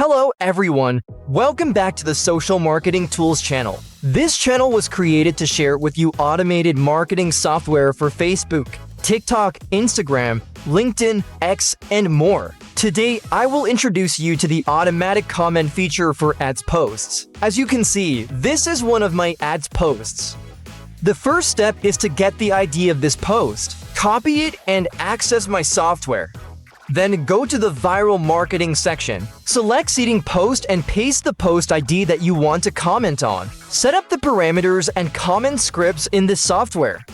Hello everyone, welcome back to the Social Marketing Tools channel. This channel was created to share with you automated marketing software for Facebook, TikTok, Instagram, LinkedIn, X, and more. Today, I will introduce you to the automatic comment feature for ads posts. As you can see, this is one of my ads posts. The first step is to get the ID of this post, copy it, and access my software. Then go to the viral marketing section. Select seeding post and paste the post ID that you want to comment on. Set up the parameters and comment scripts in this software.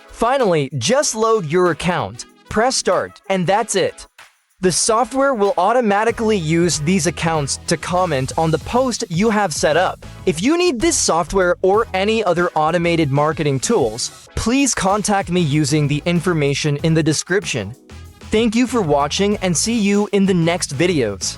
Finally, just load your account, press start, and that's it. The software will automatically use these accounts to comment on the post you have set up. If you need this software or any other automated marketing tools, please contact me using the information in the description. Thank you for watching and see you in the next videos.